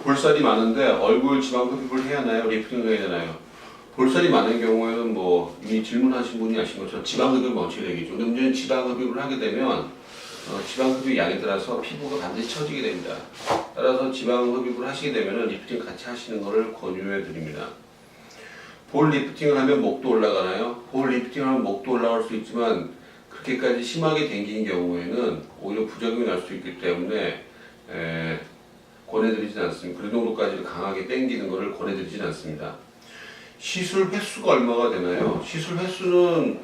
볼살이 많은데 얼굴 지방 흡입을 해야 하나요? 리프팅을 해야 되나요? 볼살이 많은 경우에는 뭐 이미 질문하신 분이 아신 것처럼 지방 흡입을 멈춰야 되겠죠. 근데 문제는 지방 흡입을 하게 되면 지방 흡입 양에 따라서 피부가 반드시 처지게 됩니다. 따라서 지방 흡입을 하시게 되면 리프팅 같이 하시는 것을 권유해 드립니다. 볼 리프팅을 하면 목도 올라가나요? 볼 리프팅을 하면 목도 올라갈 수 있지만 그렇게까지 심하게 당기는 경우에는 오히려 부작용이 날 수 있기 때문에 권해드리진 않습니다. 그 정도까지 강하게 당기는 것을 권해드리진 않습니다. 시술 횟수가 얼마가 되나요? 시술 횟수는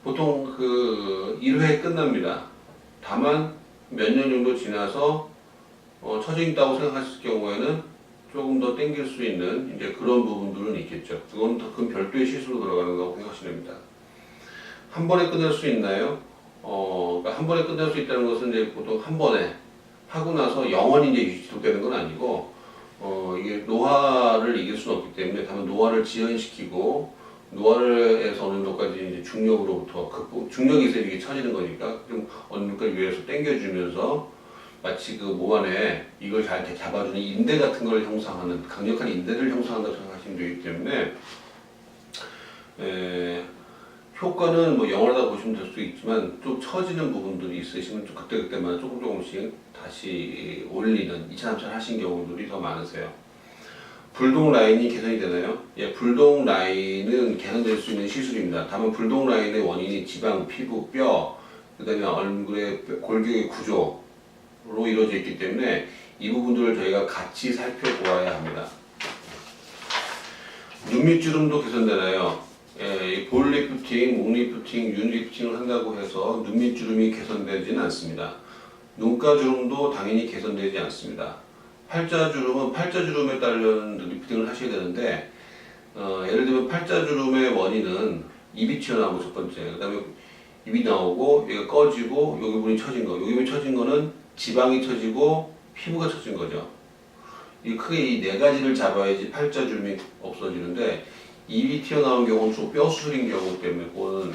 보통 그 1회에 끝납니다. 다만 몇 년 정도 지나서 처져 있다고 생각하실 경우에는 조금 더 당길 수 있는 이제 그런 부분들은 있겠죠. 그건 별도의 시술로 들어가는 거라고 생각하시면 됩니다. 한 번에 끝낼 수 있나요? 그러니까 한 번에 끝낼 수 있다는 것은 이제 보통 한 번에 하고 나서 영원히 이제 지속되는 건 아니고, 이게 노화를 이길 수는 없기 때문에 다만 노화를 지연시키고, 노화에서 어느 정도까지 이제 중력으로부터 중력이 있어야 이게 처지는 거니까, 좀 어느 정도까지 위에서 당겨주면서 마치 그 몸 안에 이걸 잘 잡아주는 인대 같은 걸 형성하는, 강력한 인대를 형성한다고 생각하시면 되기 때문에, 효과는 뭐 영원하다 보시면 될 수 있지만 좀 처지는 부분들이 있으시면 좀 그때그때마다 조금씩 다시 올리는 2차, 3차 하신 경우들이 더 많으세요. 불동 라인이 개선이 되나요? 예, 불동 라인은 개선될 수 있는 시술입니다. 다만 불동 라인의 원인이 지방, 피부, 뼈, 그 다음에 얼굴의 골격의 구조로 이루어져 있기 때문에 이 부분들을 저희가 같이 살펴보아야 합니다. 눈밑주름도 개선되나요? 예, 볼 리프팅, 목 리프팅, 윤 리프팅을 한다고 해서 눈밑주름이 개선되지는 않습니다. 눈가주름도 당연히 개선되지 않습니다. 팔자주름은 팔자주름에 따른 리프팅을 하셔야 되는데, 예를 들면 팔자주름의 원인은 입이 튀어나오고 첫 번째, 그 다음에 입이 나오고 얘가 꺼지고 여기 부분이 처진 거, 여기 부분이 처진 거는 지방이 처지고 피부가 처진 거죠. 이 크게 이 네 가지를 잡아야지 팔자주름이 없어지는데, 입이 튀어나온 경우는 주로 뼈 수술인 경우 때문에 그거는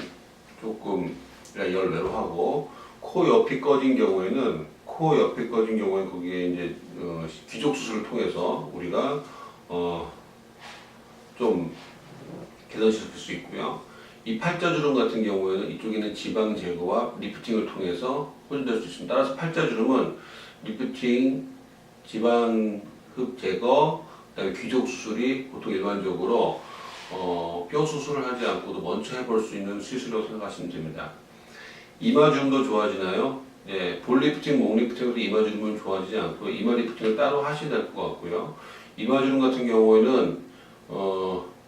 조금 열외로 하고, 코 옆이 꺼진 경우에는 거기에 이제 귀족 수술을 통해서 우리가 좀 개선시킬 수 있고요. 이 팔자주름 같은 경우에는 이쪽에는 지방 제거와 리프팅을 통해서 호전될 수 있습니다. 따라서 팔자주름은 리프팅, 지방 흡 제거, 그다음에 귀족 수술이 보통 일반적으로 뼈 수술을 하지 않고도 먼저 해볼 수 있는 수술이라고 생각하시면 됩니다. 이마주름도 좋아지나요? 네, 볼 리프팅, 목 리프팅으로 이마주름은 좋아지지 않고 이마 리프팅을 따로 하셔야 될 것 같고요. 이마주름 같은 경우에는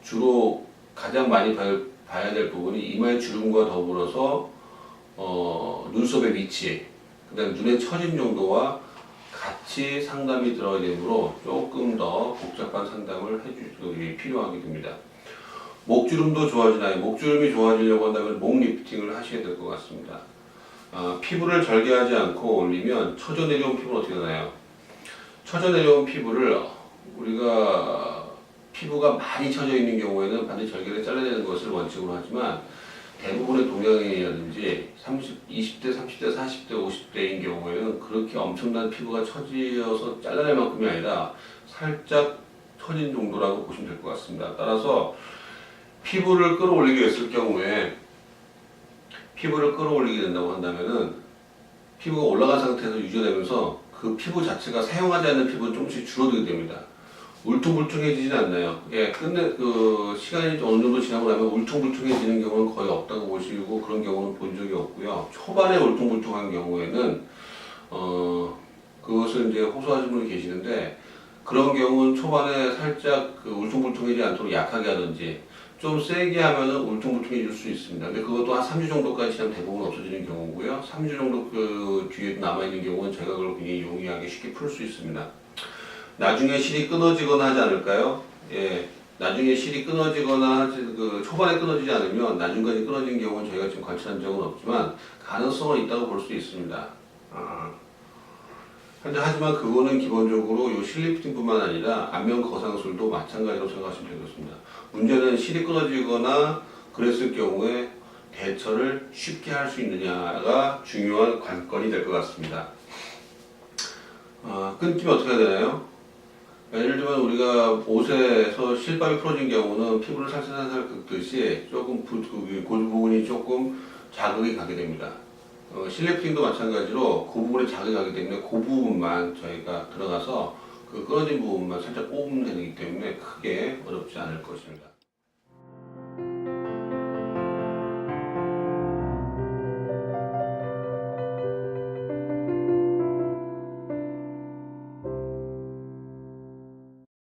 주로 가장 많이 봐야 될 부분이 이마의 주름과 더불어서 눈썹의 위치, 그 다음에 눈의 처짐 정도와 같이 상담이 들어가야 되므로 조금 더 복잡한 상담을 해주기 필요하게 됩니다. 목주름도 좋아지나요? 목주름이 좋아지려고 한다면 목 리프팅을 하셔야 될 것 같습니다. 피부를 절개하지 않고 올리면 처져 내려온 피부는 어떻게 되나요? 처져 내려온 피부를 우리가 피부가 많이 처져 있는 경우에는 반드시 절개를 잘라내는 것을 원칙으로 하지만 대부분의 동양인이라든지 20대, 30대, 40대, 50대인 경우에는 그렇게 엄청난 피부가 처지어서 잘라낼 만큼이 아니라 살짝 처진 정도라고 보시면 될 것 같습니다. 따라서 피부를 끌어올리게 했을 경우에 피부를 끌어올리게 된다고 한다면은 피부가 올라간 상태에서 유지되면서 그 피부 자체가 사용하지 않는 피부는 조금씩 줄어들게 됩니다. 울퉁불퉁해지진 않나요? 예, 시간이 어느 정도 지나고 나면 울퉁불퉁해지는 경우는 거의 없다고 보시고 그런 경우는 본 적이 없고요. 초반에 울퉁불퉁한 경우에는 그것을 이제 호소하시는 분이 계시는데 그런 경우는 초반에 살짝 울퉁불퉁해지지 않도록 약하게 하든지 좀 세게 하면은 울퉁불퉁해질 수 있습니다. 근데 그것도 한 3주 정도까지 지나면 대부분 없어지는 경우고요. 3주 정도 그 뒤에 남아있는 경우는 제가 그걸 굉장히 용이하게 쉽게 풀 수 있습니다. 나중에 실이 끊어지거나 하지 않을까요? 예, 나중에 실이 끊어지거나 초반에 끊어지지 않으면 나중까지 끊어진 경우는 저희가 지금 관찰한 적은 없지만 가능성은 있다고 볼 수 있습니다. 하지만 그거는 기본적으로 이 실리프팅뿐만 아니라 안면 거상술도 마찬가지로 생각하시면 되겠습니다. 문제는 실이 끊어지거나 그랬을 경우에 대처를 쉽게 할 수 있느냐가 중요한 관건이 될 것 같습니다. 끊기면 어떻게 해야 되나요? 예를 들면 우리가 옷에서 실밥이 풀어진 경우는 피부를 살살살살 긁듯이 조금 그 부분이 조금 자극이 가게 됩니다. 실내 피팅도 마찬가지로 그 부분에 자극이 가기 때문에 그 부분만 저희가 들어가서 그 끊어진 부분만 살짝 뽑으면 되기 때문에 크게 어렵지 않을 것입니다.